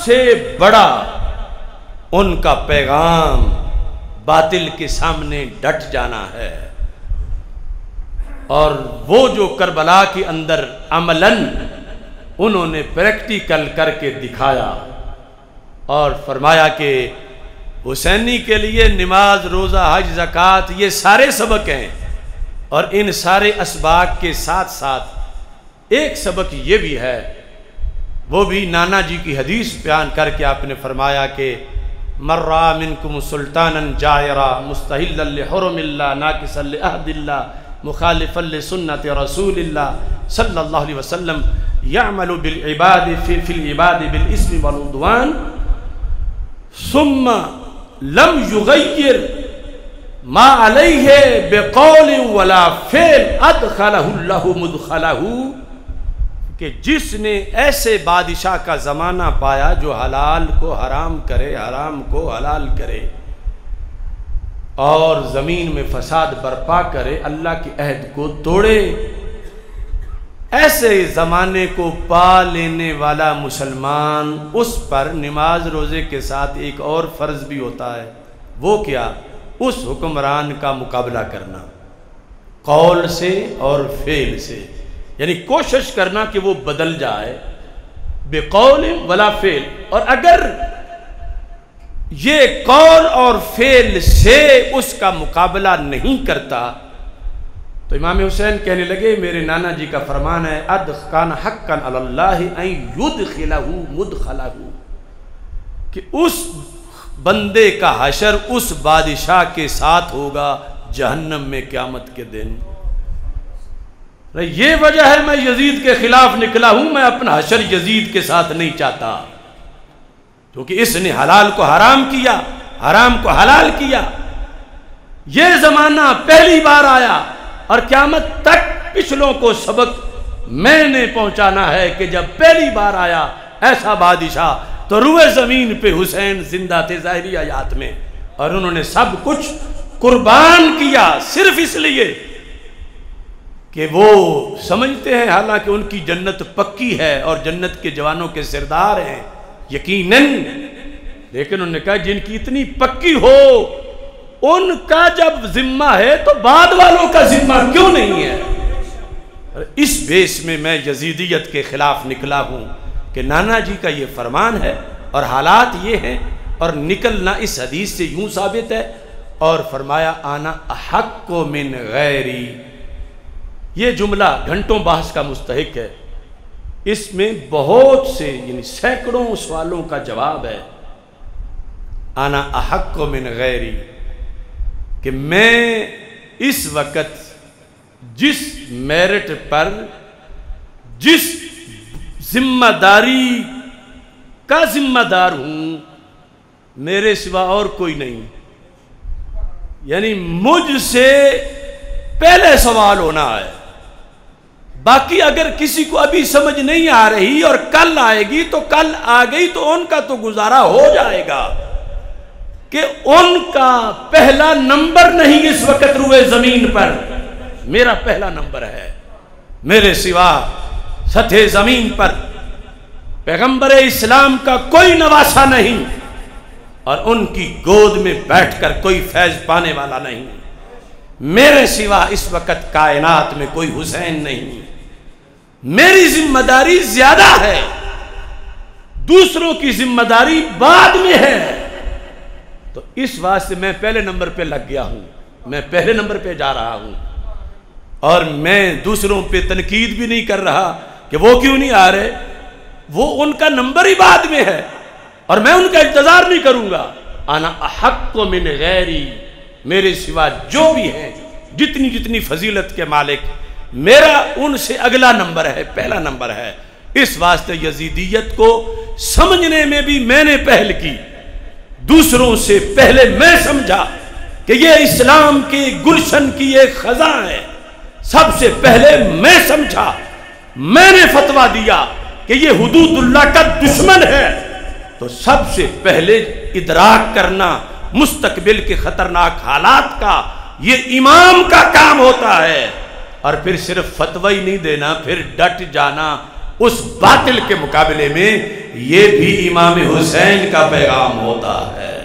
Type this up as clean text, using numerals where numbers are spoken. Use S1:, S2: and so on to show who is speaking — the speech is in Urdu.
S1: سے بڑا ان کا پیغام باطل کے سامنے ڈٹ جانا ہے۔ اور وہ جو کربلا کے اندر عملاً انہوں نے پریکٹیکل کر کے دکھایا اور فرمایا کہ حسینی کے لیے نماز، روزہ، حج، زکوٰۃ یہ سارے سبق ہیں، اور ان سارے اسباق کے ساتھ ساتھ ایک سبق یہ بھی ہے، وہ بھی نانا جی کی حدیث بیان کر کے آپ نے فرمایا کہ من رأى منکم سلطانا جائرا مستحلا لحرم اللہ ناقصا لعہد اللہ مخالفا لسنت رسول اللہ صلی اللہ علیہ وسلم یعمل بالعباد فی العباد بالاسم والعدوان ثم لم یغیر ما علیہ بقول ولا فعل ادخلہ اللہ مدخلہ، کہ جس نے ایسے بادشاہ کا زمانہ پایا جو حلال کو حرام کرے، حرام کو حلال کرے، اور زمین میں فساد برپا کرے، اللہ کے عہد کو توڑے، ایسے زمانے کو پا لینے والا مسلمان، اس پر نماز روزے کے ساتھ ایک اور فرض بھی ہوتا ہے، وہ کیا؟ اس حکمران کا مقابلہ کرنا قول سے اور فعل سے، یعنی کوشش کرنا کہ وہ بدل جائے، بقول ولا فعل۔ اور اگر یہ قول اور فعل سے اس کا مقابلہ نہیں کرتا تو امام حسین کہنے لگے، میرے نانا جی کا فرمان ہے کان حقا علی اللہ ان یدخلہ مدخلہ، کہ اس بندے کا حشر اس بادشاہ کے ساتھ ہوگا جہنم میں قیامت کے دن۔ یہ وجہ ہے میں یزید کے خلاف نکلا ہوں، میں اپنا حشر یزید کے ساتھ نہیں چاہتا، کیونکہ اس نے حلال کو حرام کیا، حرام کو حلال کیا۔ یہ زمانہ پہلی بار آیا اور قیامت تک پچھلوں کو سبق میں نے پہنچانا ہے کہ جب پہلی بار آیا ایسا بادشاہ تو روئے زمین پہ حسین زندہ تھے ظاہری حیات میں، اور انہوں نے سب کچھ قربان کیا صرف اس لیے کہ وہ سمجھتے ہیں، حالانکہ ان کی جنت پکی ہے اور جنت کے جوانوں کے سردار ہیں یقیناً، لیکن انہوں نے کہا جن کی اتنی پکی ہو ان کا جب ذمہ ہے تو بعد والوں کا ذمہ کیوں نہیں ہے؟ اس بیس میں میں یزیدیت کے خلاف نکلا ہوں کہ نانا جی کا یہ فرمان ہے اور حالات یہ ہیں، اور نکلنا اس حدیث سے یوں ثابت ہے۔ اور فرمایا آنا احق من غیری، یہ جملہ گھنٹوں بحث کا مستحق ہے، اس میں بہت سے یعنی سینکڑوں سوالوں کا جواب ہے۔ انا احق من غیری، کہ میں اس وقت جس میرٹ پر، جس ذمہ داری کا ذمہ دار ہوں، میرے سوا اور کوئی نہیں، یعنی مجھ سے پہلے سوال ہونا ہے۔ باقی اگر کسی کو ابھی سمجھ نہیں آ رہی اور کل آئے گی تو کل آ گئی تو ان کا تو گزارا ہو جائے گا، کہ ان کا پہلا نمبر نہیں اس وقت روئے زمین پر، میرا پہلا نمبر ہے۔ میرے سوا سطح زمین پر پیغمبر اسلام کا کوئی نواسا نہیں، اور ان کی گود میں بیٹھ کر کوئی فیض پانے والا نہیں۔ میرے سوا اس وقت کائنات میں کوئی حسین نہیں۔ میری ذمہ داری زیادہ ہے، دوسروں کی ذمہ داری بعد میں ہے۔ تو اس واسطے میں پہلے نمبر پہ لگ گیا ہوں، میں پہلے نمبر پہ جا رہا ہوں، اور میں دوسروں پہ تنقید بھی نہیں کر رہا کہ وہ کیوں نہیں آ رہے، وہ ان کا نمبر ہی بعد میں ہے، اور میں ان کا انتظار نہیں کروں گا۔ انا احق من غیری، میرے سوا جو بھی ہیں، جتنی جتنی فضیلت کے مالک، میرا ان سے اگلا نمبر ہے، پہلا نمبر ہے۔ اس واسطے یزیدیت کو سمجھنے میں بھی میں نے پہل کی، دوسروں سے پہلے میں سمجھا کہ یہ اسلام کی گلشن کی ایک خزاں ہے، سب سے پہلے میں سمجھا، میں نے فتویٰ دیا کہ یہ حدود اللہ کا دشمن ہے، تو سب سے پہلے ادراک کرنا مستقبل کے خطرناک حالات کا یہ امام کا کام ہوتا ہے، اور پھر صرف فتوی نہیں دینا، پھر ڈٹ جانا اس باطل کے مقابلے میں۔ یہ بھی امام حسین کا پیغام ہوتا ہے۔